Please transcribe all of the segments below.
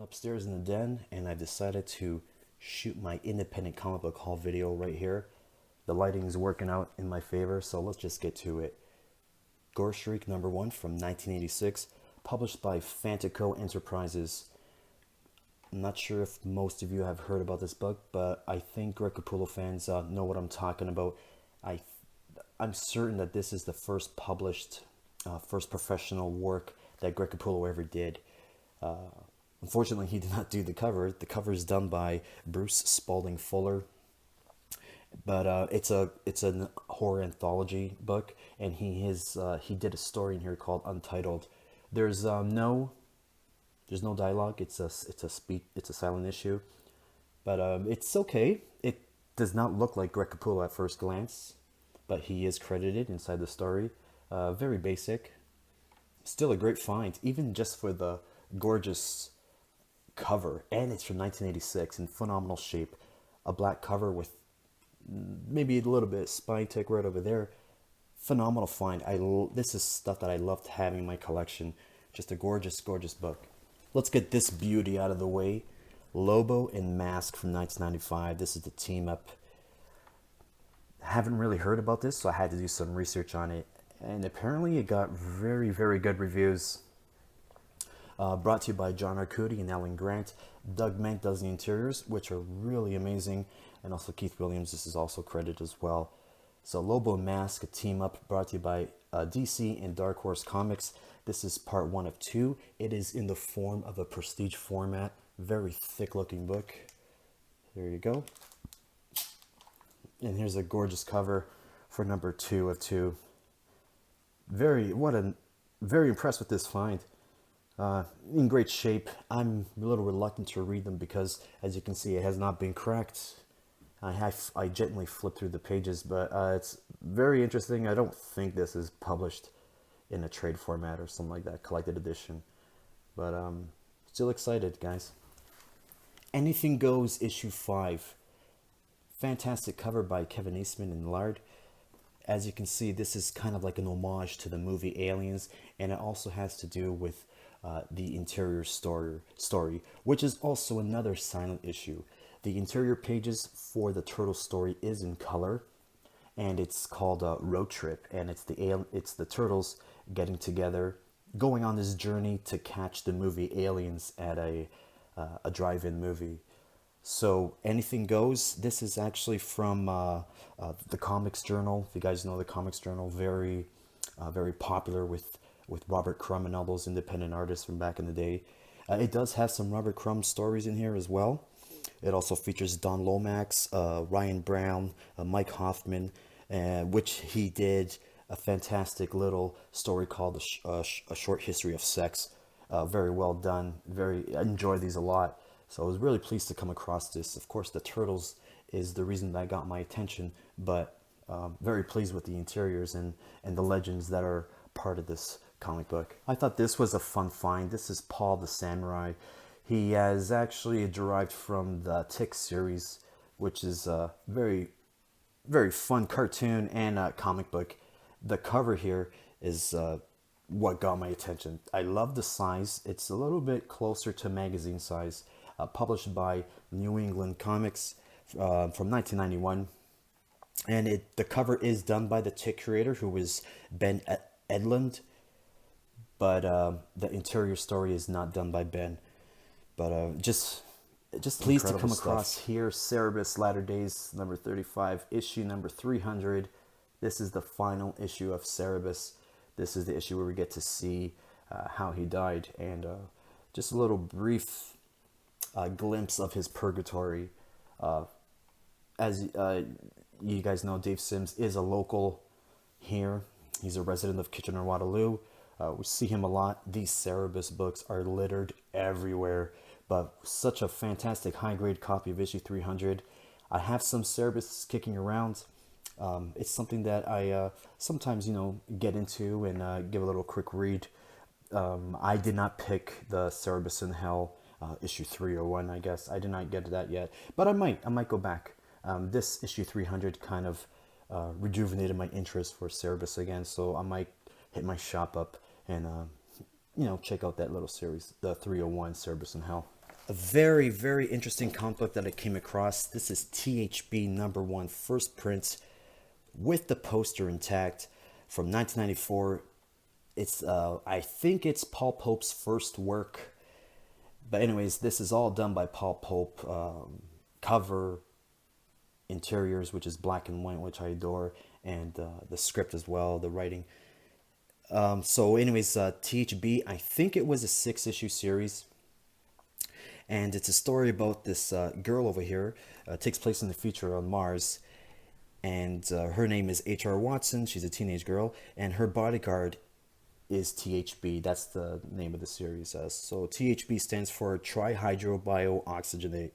upstairs in the den and I decided to shoot my independent comic book haul video right here. The lighting is working out in my favor, so let's just get to it. Gore Streak #1 from 1986, published by Fantico Enterprises. I'm not sure if most of you have heard about this book, but I think Greg Capullo fans know what I'm talking about. I'm certain that this is the first published, first professional work that Greg Capullo ever did. Unfortunately, he did not do the cover. The cover is done by Bruce Spalding Fuller, but it's a horror anthology book, and he did a story in here called Untitled. There's no dialogue. It's a silent issue, but it's okay. It does not look like Greg Capullo at first glance, but he is credited inside the story. Very basic. Still a great find, even just for the gorgeous cover, and it's from 1986 in phenomenal shape. A black cover with maybe a little bit of spine tick right over there. Phenomenal find. This is stuff that I love to have in my collection. Just a gorgeous, gorgeous book. Let's get this beauty out of the way. Lobo and Mask from 1995. This is the team up. Haven't really heard about this, so I had to do some research on it. And apparently it got very, very good reviews. Brought to you by John Arcudi and Alan Grant. Doug Mank does the interiors, which are really amazing. And also Keith Williams, this is also credited as well. So Lobo and Mask, a team up, brought to you by DC and Dark Horse Comics. This is part 1 of 2. It is in the form of a prestige format. Very thick looking book. There you go. And here's a gorgeous cover for number 2 of 2. Very impressed with this find. In great shape. I'm a little reluctant to read them because, as you can see, it has not been cracked. I gently flipped through the pages, but it's very interesting. I don't think this is published in a trade format or something like that, collected edition. But still excited, guys. Anything Goes, issue 5. Fantastic cover by Kevin Eastman and Lard. As you can see, this is kind of like an homage to the movie Aliens, and it also has to do with the interior story, which is also another silent issue. The interior pages for the turtle story is in color, and it's called Road Trip, and it's the turtles getting together, going on this journey to catch the movie Aliens at a drive-in movie. So Anything Goes. This is actually from the Comics Journal. If you guys know the Comics Journal, very popular with Robert Crumb and all those independent artists from back in the day. It does have some Robert Crumb stories in here as well. It also features Don Lomax, Ryan Brown, Mike Hoffman, which he did a fantastic little story called A Short History of Sex. Very well done. I enjoy these a lot. So I was really pleased to come across this. Of course, the turtles is the reason that got my attention, but very pleased with the interiors and the legends that are part of this comic book. I thought this was a fun find. This is Paul the Samurai. He has actually derived from the Tick series, which is a very, very fun cartoon and comic book. The cover here is what got my attention. I love the size. It's a little bit closer to magazine size. Published by New England Comics from 1991. And the cover is done by the Tick creator, who is Ben Edlund. But the interior story is not done by Ben. But just pleased to come across here. Cerebus Latter Days number 35, issue number 300. This is the final issue of Cerebus. This is the issue where we get to see how he died, and just a little brief glimpse of his purgatory. As you guys know, Dave Sims is a local here. He's a resident of Kitchener-Waterloo. We see him a lot. These Cerebus books are littered everywhere, but such a fantastic high-grade copy of issue 300. I have some Cerebus kicking around. It's something that I sometimes, get into and give a little quick read. I did not pick the Cerebus in Hell issue 301, I guess. I did not get to that yet, but I might go back. This issue 300 kind of rejuvenated my interest for Cerebus again, so I might hit my shop up and check out that little series, the 301 Cerebus in Hell. A very, very interesting comic book that I came across. This is THB #1, first print with the poster intact from 1994. It's I think it's Paul Pope's first work. But anyways, this is all done by Paul Pope. Cover, interiors, which is black and white, which I adore, and the script as well, the writing. So anyways, THB, I think it was a 6-issue series. And it's a story about this girl over here. Takes place in the future on Mars. And her name is H.R. Watson. She's a teenage girl. And her bodyguard is THB. That's the name of the series. So THB stands for trihydrobio-oxygenate,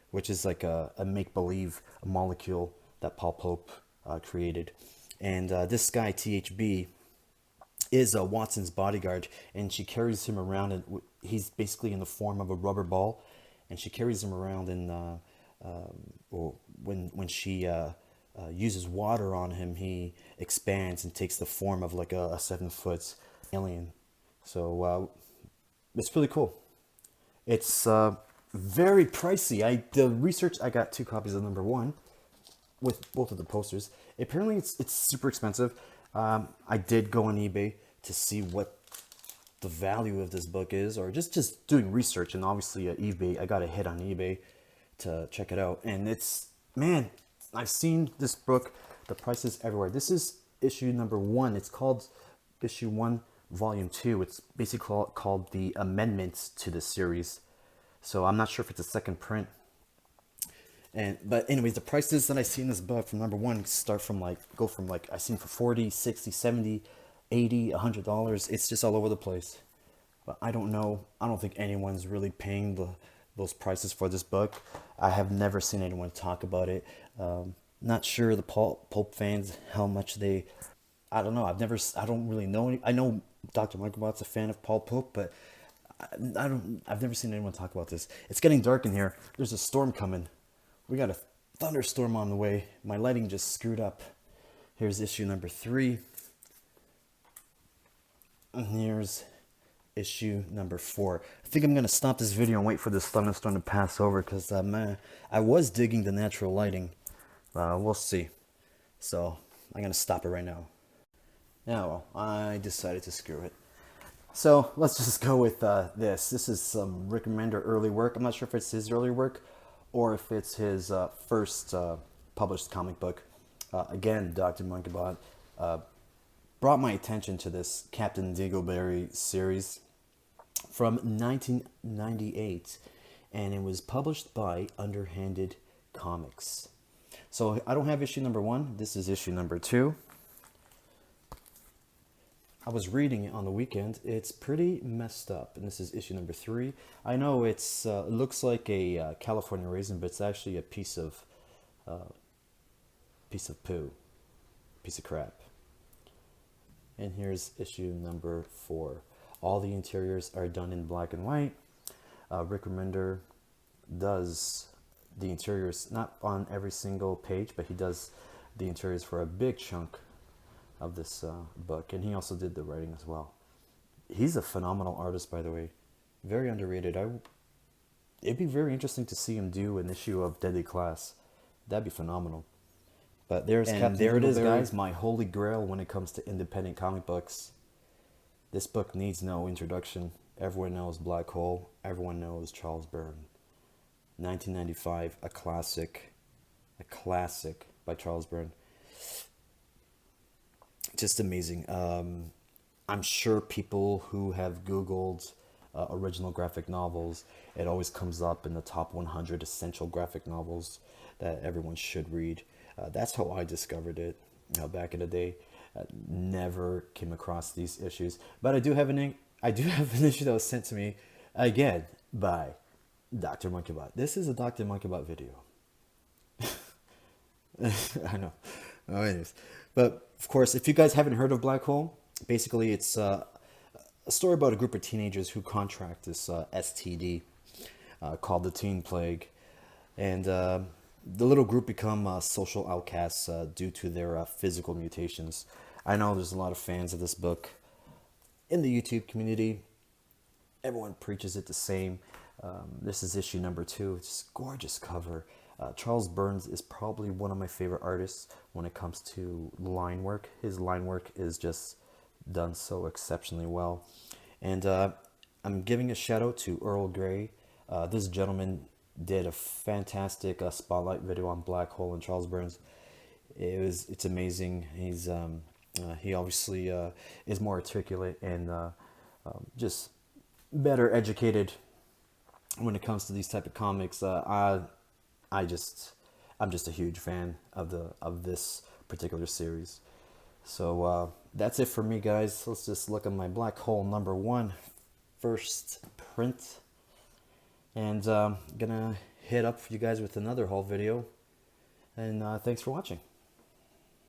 which is like a make-believe molecule that Paul Pope created. And this guy, THB, is Watson's bodyguard, and she carries him around, and he's basically in the form of a rubber ball, and she carries him around, and when she uses water on him, he expands and takes the form of like a 7-foot alien. So it's really cool. It's very pricey. The research, I got 2 copies of #1 with both of the posters. Apparently it's super expensive. I did go on eBay to see what the value of this book is, or just doing research, and obviously eBay, I got a hit on eBay to check it out, and it's, man, I've seen this book, the prices everywhere. This is issue #1. It's called issue 1 volume 2. It's basically called the amendments to the series, so I'm not sure if it's a second print. But anyways, the prices that I see in this book from #1 start from go from I seen for 40, 60, 70, 80, $100. It's just all over the place. But I don't know. I don't think anyone's really paying those prices for this book. I have never seen anyone talk about it. Not sure the Pope fans how much they. I don't know. I don't really know. I know Dr. Michaelbot's a fan of Paul Pope, but I've never seen anyone talk about this. It's getting dark in here. There's a storm coming. We got a thunderstorm on the way. My lighting just screwed up. Here's issue #3. And here's issue #4. I think I'm going to stop this video and wait for this thunderstorm to pass over, because I was digging the natural lighting. We'll see. So I'm going to stop it right now. Yeah, well, I decided to screw it. So let's just go with this. This is some Rick Remender early work. I'm not sure if it's his early work or if it's his first published comic book. Again, Dr. Monkeybot brought my attention to this Captain Dingleberry series from 1998, and it was published by Underhanded Comics. So I don't have issue #1. This is issue #2. I was reading it on the weekend. It's pretty messed up, and this is issue #3. I know it looks like a California raisin, but it's actually a piece of poo, piece of crap. And here's issue #4. All the interiors are done in black and white. Rick Remender does the interiors, not on every single page, but he does the interiors for a big chunk of this book, and he also did the writing as well. He's a phenomenal artist, by the way. Very underrated. It'd be very interesting to see him do an issue of Deadly Class. That'd be phenomenal. But there it is, guys, my holy grail when it comes to independent comic books. This book needs no introduction. Everyone knows Black Hole. Everyone knows Charles Byrne. 1995, a classic by Charles Byrne. Just amazing. I'm sure people who have Googled original graphic novels, it always comes up in the top 100 essential graphic novels that everyone should read. That's how I discovered it back in the day. Never came across these issues, but I do have an issue that was sent to me again by Dr. Monkeybot. This is a Dr. Monkeybot video. I know. Oh, anyways, but of course, if you guys haven't heard of Black Hole, basically it's a story about a group of teenagers who contract this STD called the Teen Plague, and the little group become social outcasts due to their physical mutations. I know there's a lot of fans of this book in the YouTube community. Everyone preaches it the same. This is issue number 2. It's a gorgeous cover. Charles Burns is probably one of my favorite artists when it comes to line work. His line work is just done so exceptionally well. And I'm giving a shout out to Earl Grey. This gentleman did a fantastic spotlight video on Black Hole and Charles Burns. It's amazing. He obviously is more articulate and just better educated when it comes to these type of comics. I'm just a huge fan of this particular series. So that's it for me, guys. Let's just look at my Black Hole #1 first print, and gonna hit up you guys with another haul video. And thanks for watching.